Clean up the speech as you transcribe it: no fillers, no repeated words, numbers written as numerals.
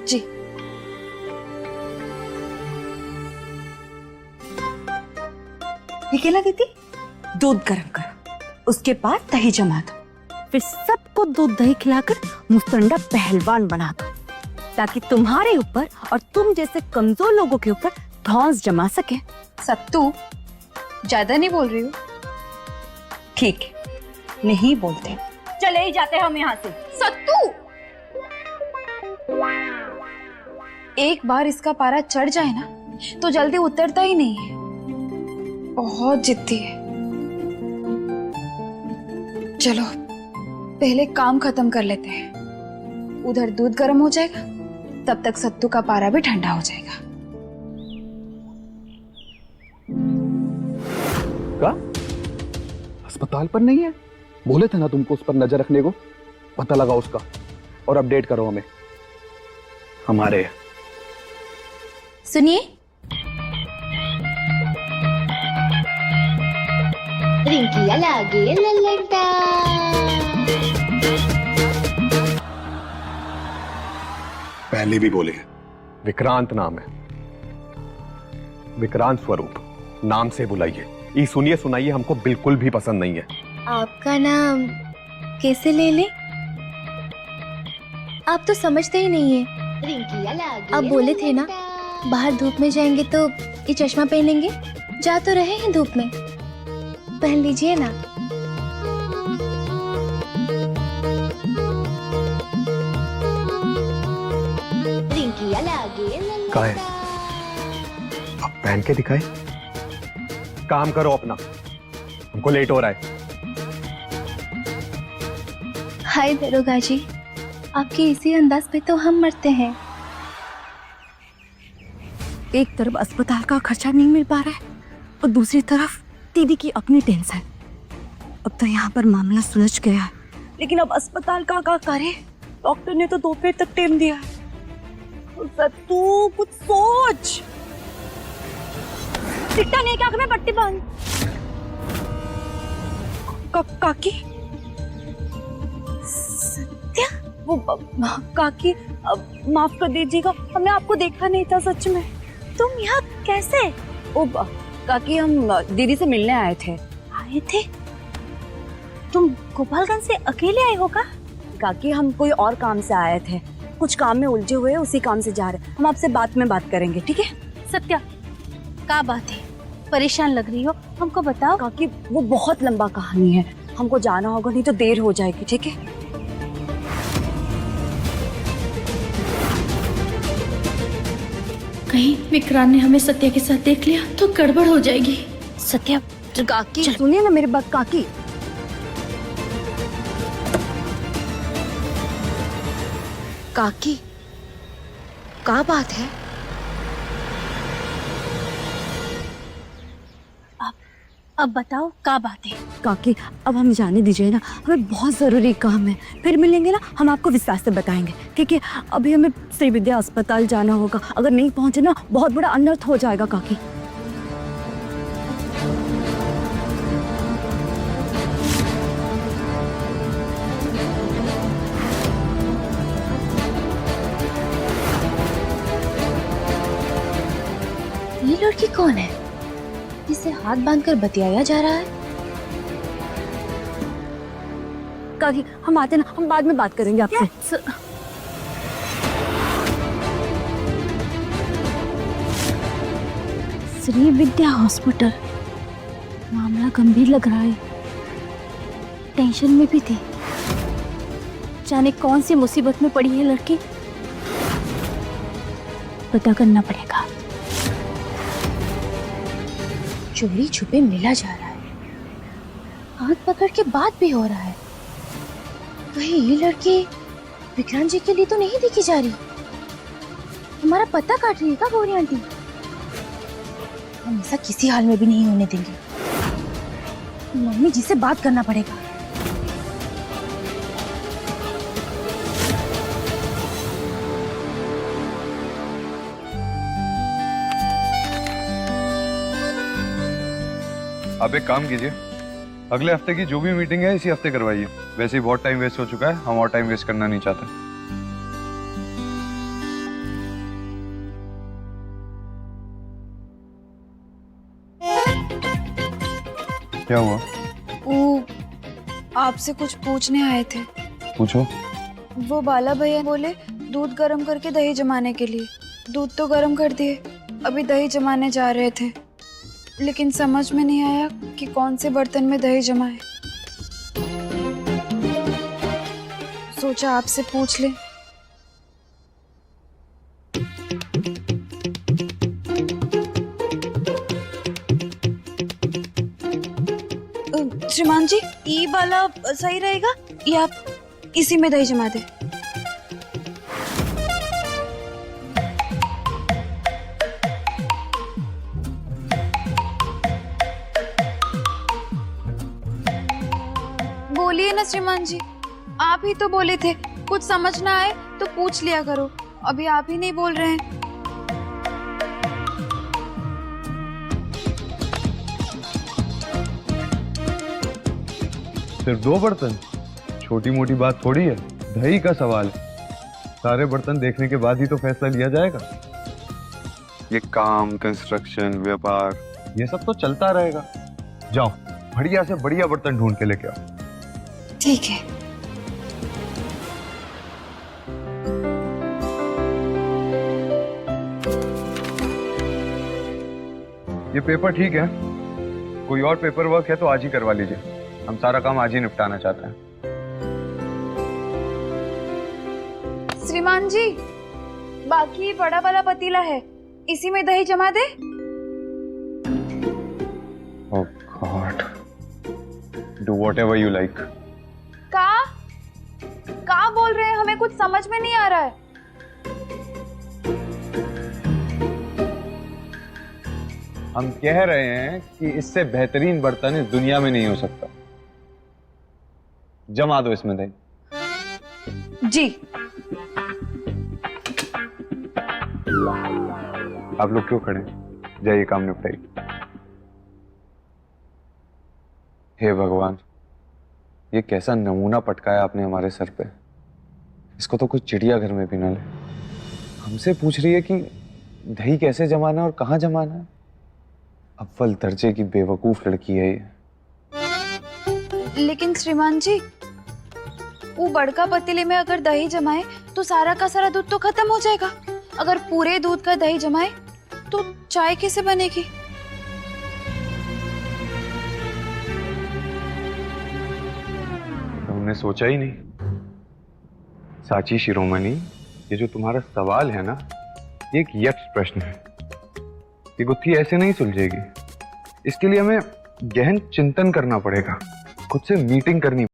जी। ठीक है ना दीदी? दूध गर्म करो, उसके बाद दही जमा दो, फिर सबको दूध दही खिलाकर मुस्तंडा पहलवान बना दो, ताकि तुम्हारे ऊपर और तुम जैसे कमजोर लोगों के ऊपर धौंस जमा सके। सत्तू, ज्यादा नहीं बोल रही हूँ। ठीक है, नहीं बोलते, चले ही जाते हम यहाँ से। सत्तू, एक बार इसका पारा चढ़ जाए ना तो जल्दी उतरता ही नहीं है, बहुत जिद्दी है। चलो पहले काम खत्म कर लेते हैं, उधर दूध गर्म हो जाएगा, तब तक सत्तू का पारा भी ठंडा हो जाएगा। क्या? अस्पताल पर नहीं है? बोले थे ना तुमको उस पर नजर रखने को। पता लगा उसका और अपडेट करो हमें। हमारे सुनिए, रिंकिया लागे लल्लंटा। पहले भी बोले विक्रांत नाम है, विक्रांत स्वरूप नाम से बुलाइए। ये सुनिए सुनाइए हमको बिल्कुल भी पसंद नहीं है। आपका नाम कैसे ले ले? आप तो समझते ही नहीं है। रिंकिया लागे आप बोले थे ना बाहर धूप में जाएंगे तो ये चश्मा पहन लेंगे। जा तो रहे हैं धूप में, पहन लीजिए ना। रिंकिया लागे कहाँ है? अब पहन के दिखाए। काम करो अपना, हमको लेट हो रहा है। हाय दरोगा जी, आपके इसी अंदाज पे तो हम मरते हैं। एक तरफ अस्पताल का खर्चा नहीं मिल पा रहा है और दूसरी तरफ दीदी की अपनी टेंशन। अब तो यहाँ पर मामला सुलझ गया है, लेकिन अब अस्पताल का क्या करे? डॉक्टर ने तो दोपहर तक टाइम दिया है। तू कुछ सोच। दिखता नहीं क्या मैं पट्टी बांध। काकी सत्या, वो काकी माफ कर दीजिएगा, हमने आपको देखा नहीं था सच में। तुम यहाँ कैसे? ओ काकी, हम दीदी से मिलने आए थे। आए थे? तुम गोपालगंज से अकेले आए हो का? काकी, हम कोई और काम से आए थे, कुछ काम में उलझे हुए, उसी काम से जा रहे। हम आपसे बाद में बात करेंगे, ठीक है? सत्या, क्या बात है? परेशान लग रही हो, हमको बताओ। काकी, वो बहुत लंबा कहानी है, हमको जाना होगा, नहीं तो देर हो जाएगी, ठीक है? कहीं विक्रांत ने हमें सत्या के साथ देख लिया तो गड़बड़ हो जाएगी। सत्या, काकी सुनिए ना मेरी बात काकी। काकी, क्या बात है? अब बताओ क्या बात है? काकी, अब हम जाने दीजिए ना, हमें बहुत जरूरी काम है, फिर मिलेंगे ना, हम आपको विस्तार से बताएंगे, ठीक है? अभी हमें श्री विद्या अस्पताल जाना होगा, अगर नहीं पहुंचे ना बहुत बड़ा अनर्थ हो जाएगा काकी। ये लड़की कौन है जिसे हाथ बांधकर बतियाया जा रहा है? काकी, हम आते ना, हम बाद में बात करेंगे आपसे। श्री विद्या हॉस्पिटल, मामला गंभीर लग रहा है। टेंशन में भी थी, जाने कौन सी मुसीबत में पड़ी है लड़की। पता करना पड़ेगा। चोरी छुपे मिला जा रहा है, हाथ पकड़ के बात भी हो रहा है। कहीं ये लड़की विक्रांत जी के लिए तो नहीं दिखी जा रही? हमारा पता काट रही है क्या गौरी आंटी? हम ऐसा किसी हाल में भी नहीं होने देंगे। मम्मी जी से बात करना पड़ेगा। आप एक काम कीजिए, अगले हफ्ते की जो भी मीटिंग है इसी हफ्ते करवाइए। वैसे ही बहुत टाइम वेस्ट हो चुका है, हम और टाइम वेस्ट करना नहीं चाहते। क्या हुआ? वो आपसे कुछ पूछने आए थे। पूछो। वो बाला भैया बोले दूध गर्म करके दही जमाने के लिए। दूध तो गर्म कर दिए, अभी दही जमाने जा रहे थे, लेकिन समझ में नहीं आया कि कौन से बर्तन में दही जमाए। सोचा आपसे पूछ ले। श्रीमान जी, ये वाला सही रहेगा या आप इसी में दही जमा दे? बोलिए ना श्रीमान जी, आप ही तो बोले थे कुछ समझ ना आए तो पूछ लिया करो। अभी आप ही नहीं बोल रहे हैं। सिर्फ 2 बर्तन? छोटी मोटी बात थोड़ी है, दही का सवाल है। सारे बर्तन देखने के बाद ही तो फैसला लिया जाएगा। ये काम, कंस्ट्रक्शन, व्यापार, ये सब तो चलता रहेगा। जाओ बढ़िया से बढ़िया बर्तन ढूंढ के लेके आओ। ठीक है। ये पेपर ठीक है, कोई और पेपर वर्क है तो आज ही करवा लीजिए। हम सारा काम आज ही निपटाना चाहते हैं। श्रीमान जी, बाकी बड़ा वाला पतीला है, इसी में दही जमा दे। Oh God. Do whatever you like. का बोल रहे हैं? हमें कुछ समझ में नहीं आ रहा है। हम कह रहे हैं कि इससे बेहतरीन बर्तन इस दुनिया में नहीं हो सकता। जमा दो इसमें दही। जी। आप लोग क्यों खड़े? जाइए काम निपटाइए। हे भगवान, ये कैसा नमूना पटकाया आपने हमारे सर पे। इसको तो कोई चिड़ियाघर में भी ना ले। हमसे पूछ रही है कि दही कैसे जमाना और कहाँ जमाना है। अव्वल दर्जे की बेवकूफ लड़की है ये। लेकिन श्रीमान जी, वो बड़का पतीले में अगर दही जमाए तो सारा का सारा दूध तो खत्म हो जाएगा। अगर पूरे दूध का दही जमाए तो चाय कैसे बनेगी? हमने सोचा ही नहीं। साची शिरोमणि, ये जो तुम्हारा सवाल है ना, ये एक यक्ष प्रश्न है। ये गुत्थी ऐसे नहीं सुलझेगी। इसके लिए हमें गहन चिंतन करना पड़ेगा, खुद से मीटिंग करनी